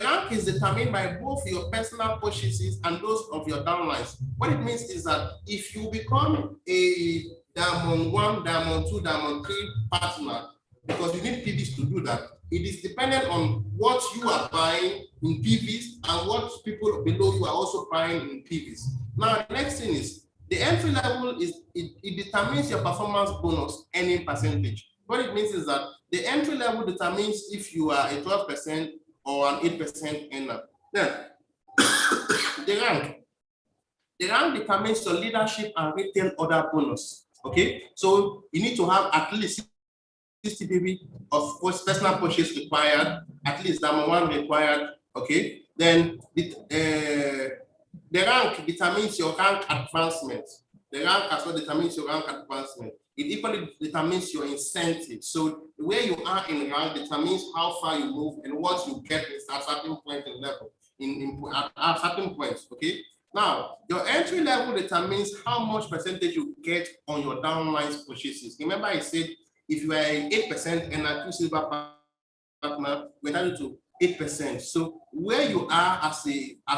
rank is determined by both your personal purchases and those of your downlines. What it means is that if you become a diamond 1, diamond 2, diamond 3 partner, because you need PVs to do that, it is dependent on what you are buying in PVs and what people below you are also buying in PVs. Now, the next thing is the entry level is it determines your performance bonus earning percentage. What it means is that the entry level determines if you are a 12% or an 8% earner. Then the rank determines your leadership and retail order bonus. Okay, so you need to have at least 60 PV of personal purchase required, at least number 1 required. Okay, then the rank determines your rank advancement. The rank as well determines your rank advancement. It equally determines your incentive. So where you are in rank determines how far you move and what you get at certain point in level, at certain points. Okay. Now, your entry level determines how much percentage you get on your downline purchases. Remember, I said if you are 8% and a 2 silver partner, we're down to 8%. So where you are as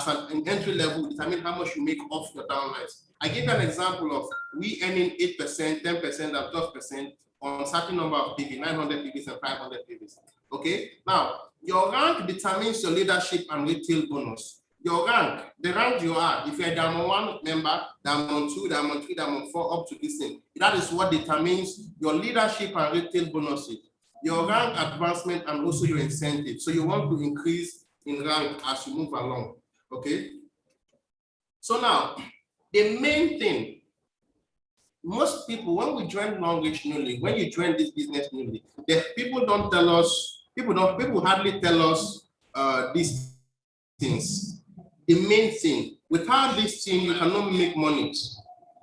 an entry level determine how much you make off your downlines. I give you an example of we earning 8%, 10%, and 12% on certain number of PV, 900 PVs and 500 PVs. Okay. Now, your rank determines your leadership and retail bonus. Your rank, the rank you are, if you're a diamond 1 member, diamond 2, diamond 3, diamond 4, up to this thing, that is what determines your leadership and retail bonuses, your rank advancement, and also your incentive. So you want to increase in rank as you move along. Okay. So now, the main thing, most people, when we join Longrich newly, when you join this business newly, the people don't tell us, people hardly tell us these things. The main thing, without this thing, you cannot make money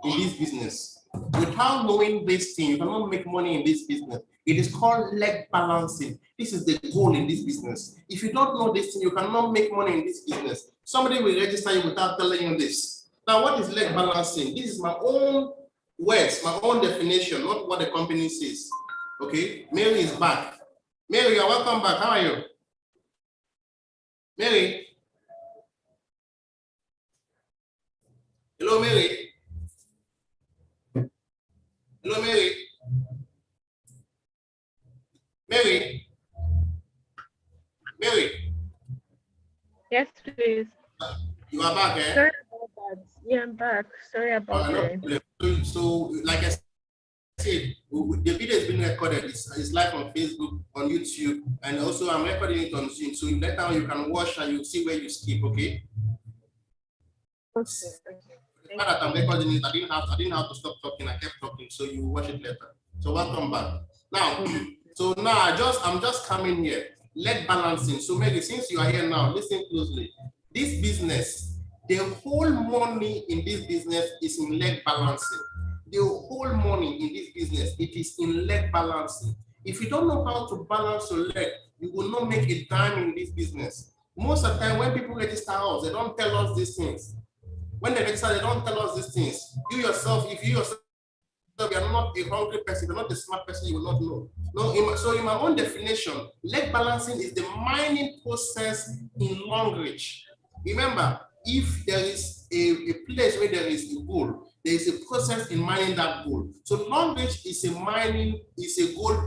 in this business. Without knowing this thing, you cannot make money in this business. It is called leg balancing. This is the goal in this business. If you don't know this thing, you cannot make money in this business. Somebody will register you without telling you this. Now, what is leg balancing? This is my own words, my own definition, not what the company says. Okay, Mary is back. Mary, you're welcome back. How are you? Mary? Hello, Mary. Hello, Mary. Mary. Mary. Yes, please. You are back, eh? Sorry about that. Yeah, I'm back. Sorry about that. So, like I said, the video is being recorded. It's live on Facebook, on YouTube, and also I'm recording it on Zoom. So later you can watch and you see where you skip. Okay. Okay. The fact that I'm recording it, I didn't have to stop talking. I kept talking, so you watch it later. So welcome back. Now, I'm just coming here. Leg balancing. So maybe since you are here now, listen closely. This business, the whole money in this business is in leg balancing. The whole money in this business, it is in leg balancing. If you don't know how to balance your leg, you will not make a dime in this business. Most of the time, when people register us, they don't tell us these things. When they register, they don't tell us these things. You yourself, if you yourself, you are not a hungry person, you're not a smart person, you will not know. No, so in my own definition, leg balancing is the mining process in Longrich. Remember, if there is a place where there is a gold, there is a process in mining that gold. So Longrich is a mining, is a gold,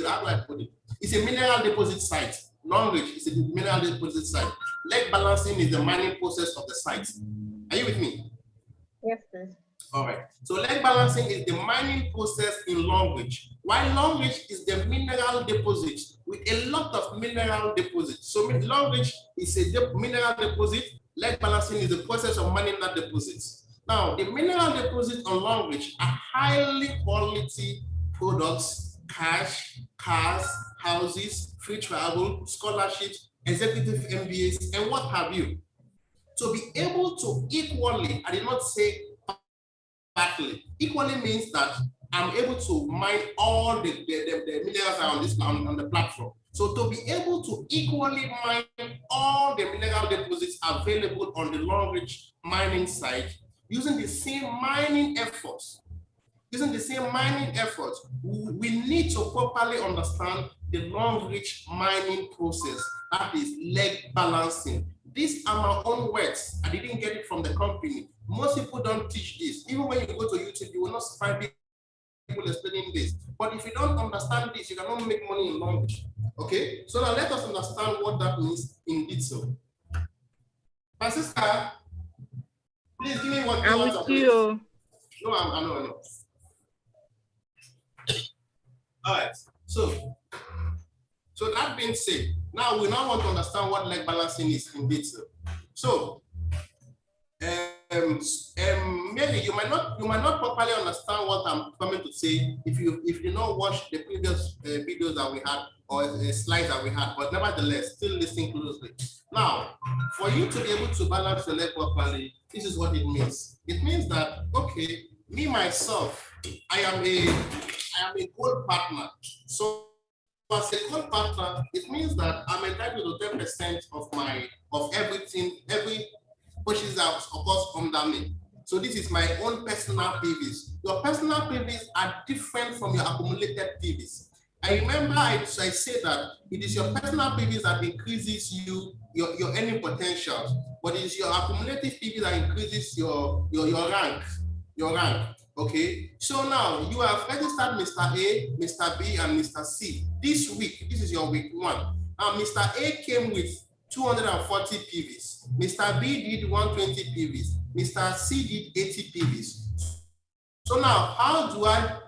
how do I put it? It's a mineral deposit site. Longrich is a mineral deposit site. Leg balancing is the mining process of the site. Are you with me? Yes, please. All right. So leg balancing is the mining process in Longrich, while Longrich is the mineral deposit with a lot of mineral deposits. So Longrich is a mineral deposit. Leg balancing is the process of mining that deposits. Now, the mineral deposits on Longrich are highly quality products, cash, cars, houses, free travel, scholarships, executive MBAs, and what have you. To be able to equally, I did not say partly, equally means that I'm able to mine all the minerals on this on the platform. So to be able to equally mine all the mineral deposits available on the Longrich mining site using the same mining efforts, we need to properly understand the Longrich mining process, that is leg balancing. These are my own words. I didn't get it from the company. Most people don't teach this. Even when you go to YouTube, you will not find people explaining this. But if you don't understand this, you cannot make money in Longrich. Okay? So now let us understand what that means in detail. My sister, please give me what you want to please. No, I know. All right. So that being said, now we now want to understand what leg balancing is in detail. So maybe you might not properly understand what I'm coming to say if you not watch the previous videos that we had or slides that we had, but nevertheless, still listen closely. Now, for you to be able to balance your leg properly, this is what it means. It means that, okay, me myself, I am a gold partner. So as a gold partner, it means that I'm entitled to 10% of everything, every pushes out, of course, under me. So this is my own personal PVs. Your personal PVs are different from your accumulated PVs. I remember I said that it is your personal PVs that increases your earning potentials, but it is your accumulative PVs that increases your rank. Okay, so now you have registered Mr. A, Mr. B, and Mr. C. This week, this is your week 1. Now, Mr. A came with 240 PVs. Mr. B did 120 PVs. Mr. C did 80 PVs. So now, how do I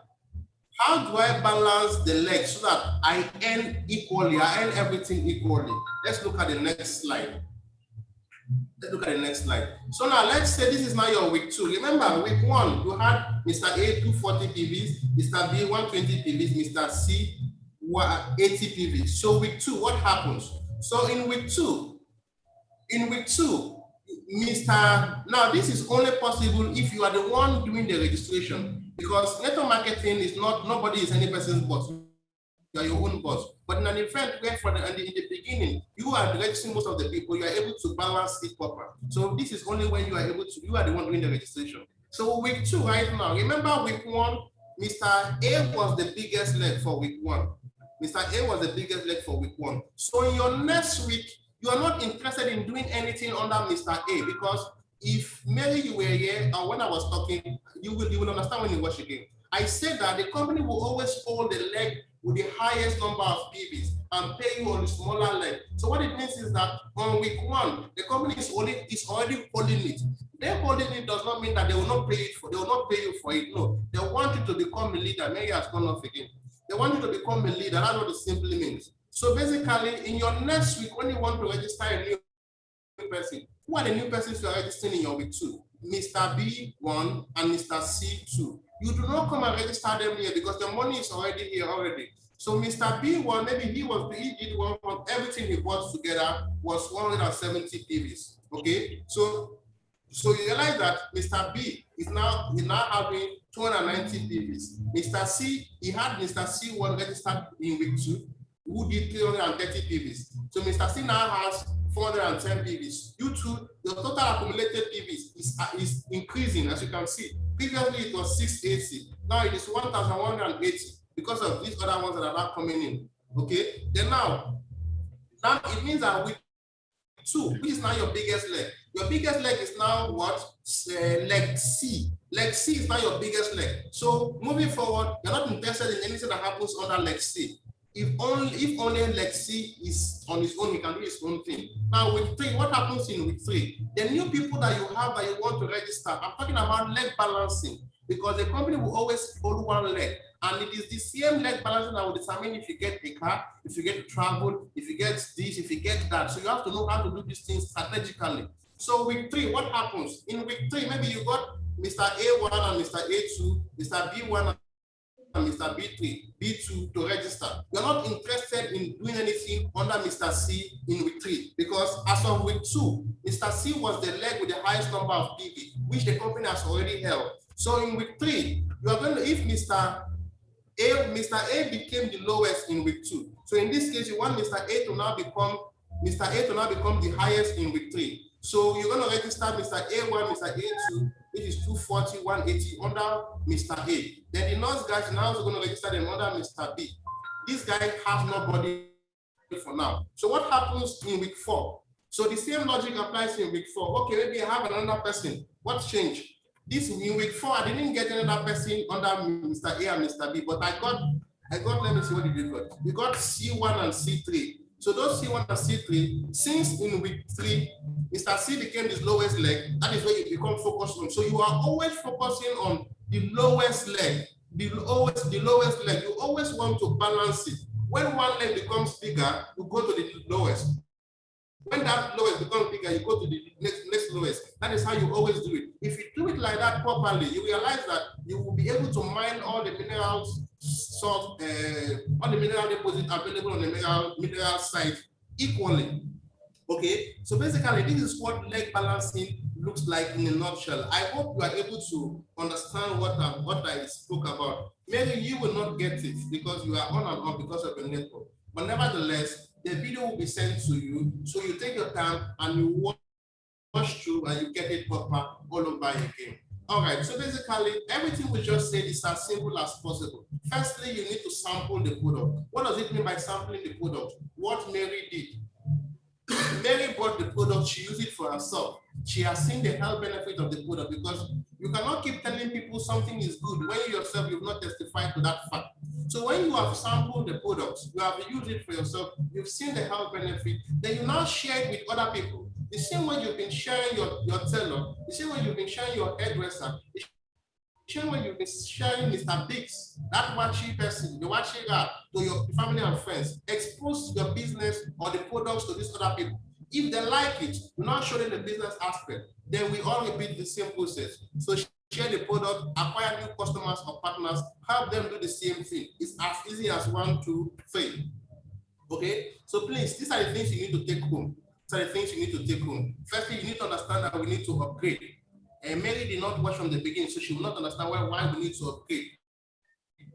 balance the legs so that I earn equally? I earn everything equally. Let's look at the next slide. So now let's say this is now your week 2. Remember, week 1, you had Mr. A 240 PVs, Mr. B 120 PVs, Mr. C 80 PVs. So week 2, what happens? So in week 2, now this is only possible if you are the one doing the registration, because network marketing is nobody is any person's boss. You are your own boss. But in an event where in the beginning, you are registering most of the people, you are able to balance it proper. So this is only when you are the one doing the registration. So week 2 right now, remember week 1, Mr. A was the biggest leg for week 1. So in your next week, you are not interested in doing anything under Mr. A, because if maybe you were here or when I was talking, you will understand when you watch again. I said that the company will always hold the leg with the highest number of PVs and pay you on the smaller leg. So what it means is that on week 1, the company is already holding it. Them holding it does not mean that they will not pay you for it. No, they want you to become a leader. Mary has gone off again. They want you to become a leader. That's what it simply means. So basically, in your next week, when you want to register a new person, who are the new persons you are registering in your week 2? Mr. B1 and Mr. C2. You do not come and register them here because the money is already here already. So Mr. B1, maybe he did one from everything he bought together was 170 PVs. Okay, so you realize that Mr. B is now having 290 PVs. Mr. C, he had Mr. C1 registered in week 2, who did 330 PVs. So Mr. C now has 410 PVs. You two, your total accumulated PVs is increasing, as you can see. Previously it was 680. Now it is 1,180 because of these other ones that are not coming in. Okay. Then now it means that week 2, which is now your biggest leg. Your biggest leg is now what? Leg C. Leg C is now your biggest leg. So moving forward, you're not interested in anything that happens under leg C. If only leg C is on its own, he can do his own thing. Now week 3, what happens in week 3? The new people that you have that you want to register, I'm talking about leg balancing, because the company will always hold one leg. And it is the same leg balancing that will determine if you get a car, if you get to travel, if you get this, if you get that. So you have to know how to do these things strategically. So week 3, what happens? In week 3, maybe you got Mr. A1 and Mr. A2, Mr. B1 and Mr. B2 to register. You're not interested in doing anything under Mr. C in week 3 because as of week 2, Mr. C was the leg with the highest number of PV, which the company has already held. So in week 3, you are going to, if Mr. A became the lowest in week 2. So So in this case, you want Mr. A to now become the highest in week 3. So you're going to register Mr. A1, Mr. A2, which is 240, 180 under Mr. A. Then the nurse guys are now also going to register them under Mr. B. This guy has nobody for now. So what happens in week 4? So the same logic applies in week 4. Okay, maybe I have another person. What changed? This in week 4, I didn't get another person under Mr. A and Mr. B, but I got, let me see what did we got. We got C1 and C3. So those C1 and C3, since in week 3, Mr. C became his lowest leg, that is where you become focused on. So you are always focusing on the lowest leg, the lowest leg. You always want to balance it. When one leg becomes bigger, you go to the lowest. When that lowest becomes bigger, you go to the next lowest. That is how you always do it. If you do it like that properly, you realize that you will be able to mine all the minerals, all the mineral deposits available on the mineral site equally. Okay, so basically, this is what leg balancing looks like in a nutshell. I hope you are able to understand what I spoke about. Maybe you will not get it because you are on and off because of the network. But nevertheless, the video will be sent to you. So you take your time and you watch through and you get it proper all over again. All right, so basically, everything we just said is as simple as possible. Firstly, you need to sample the product. What does it mean by sampling the product? What Mary did. Mary bought the product, she used it for herself. She has seen the health benefit of the product because you cannot keep telling people something is good when you yourself you've not testified to that fact. So when you have sampled the product, you have used it for yourself, you've seen the health benefit, then you now share it with other people. The same way you've been sharing your tailor, the same way you've been sharing your hairdresser, the same way you've been sharing Mr. Biggs, that watchy person, the watching guy, to your family and friends. Expose your business or the products to these other people. If they like it, you now show them the business aspect. Then we all repeat the same process. So share the product, acquire new customers or partners, help them do the same thing. It's as easy as 1, 2, 3. Okay, so please, these are the things you need to take home. These are the things you need to take home. Firstly, you need to understand that we need to upgrade. And Mary did not watch from the beginning, so she will not understand why we need to upgrade.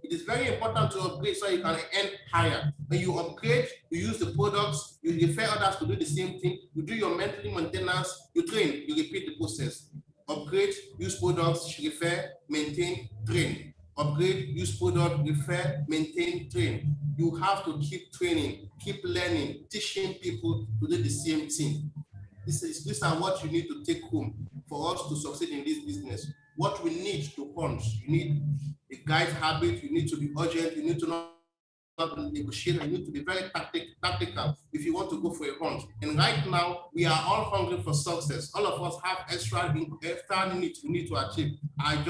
It is very important to upgrade so you can earn higher. When you upgrade, you use the products, you refer others to do the same thing, you do your monthly maintenance, you train, you repeat the process. Upgrade, use products, refer, maintain, train. Upgrade, use product, refer, maintain, train. You have to keep training, keep learning, teaching people to do the same thing. These are what you need to take home for us to succeed in this business. What we need to hunt, you need a guide habit, you need to be urgent, you need to not negotiate, you need to be very tactical if you want to go for a hunt. And right now, we are all hungry for success. All of us have extra needs we need to achieve. I'm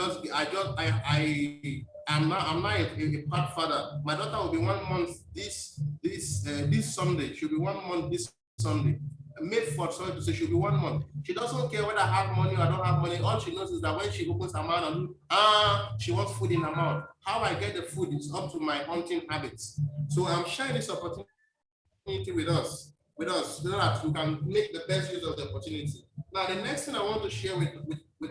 not a part father. My daughter will be 1 month this Sunday. She'll be 1 month this Sunday. May 4th, sorry to say, she'll be 1 month. She doesn't care whether I have money or I don't have money. All she knows is that when she opens her mouth and she wants food in her mouth. How I get the food is up to my hunting habits. So I'm sharing this opportunity with us so that we can make the best use of the opportunity. Now, the next thing I want to share with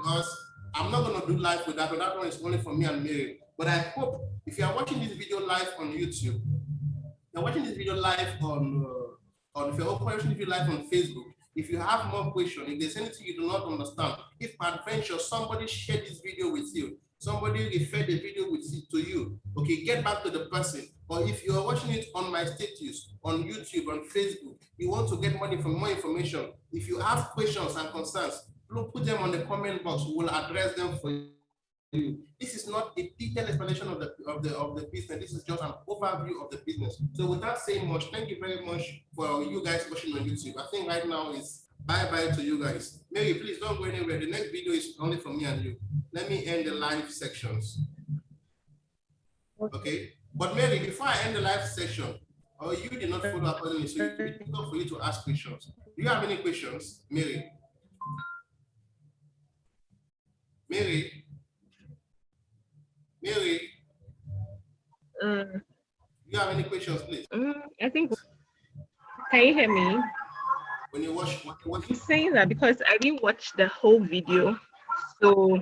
us, I'm not going to do live with that, but that one is only for me and Mary. But I hope if you are watching this video live on YouTube, you're watching this video live if you're watching this video live on Facebook, if you have more questions, if there's anything you do not understand, if peradventure somebody shared this video with you, somebody referred the video to you, okay, get back to the person. Or if you are watching it on my status, on YouTube, on Facebook, you want to get more information, if you have questions and concerns, put them on the comment box. We will address them for you. This is not a detailed explanation of the business. This is just an overview of the business. So without saying much, thank you very much for you guys watching on YouTube. I think right now is bye-bye to you guys. Mary, please don't go anywhere. The next video is only for me and you. Let me end the live sections. Okay. But Mary, before I end the live section, or you did not follow accordingly, so it will be difficult for you to ask questions. Do you have any questions, Mary? Mary? Mary? Do you have any questions, please? I think, can you hear me? When you watch, I'm saying that because I didn't watch the whole video, so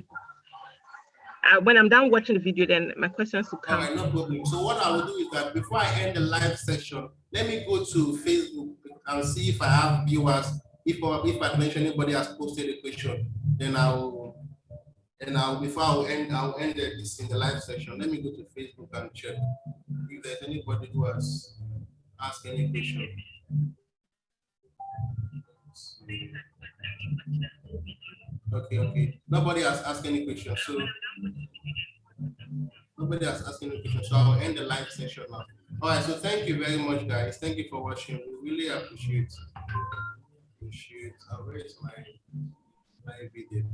when I'm done watching the video, then my questions will come. All right, no problem. So what I will do is that before I end the live session, let me go to Facebook and see if I have viewers. If I mention anybody has posted a question, then before I'll end this in the live session. Let me go to Facebook and check if there's anybody who has asked any question. Okay. Nobody has asked any question. So nobody has asked any question. So I'll end the live session now. All right. So thank you very much, guys. Thank you for watching. We really appreciate. Where is my video?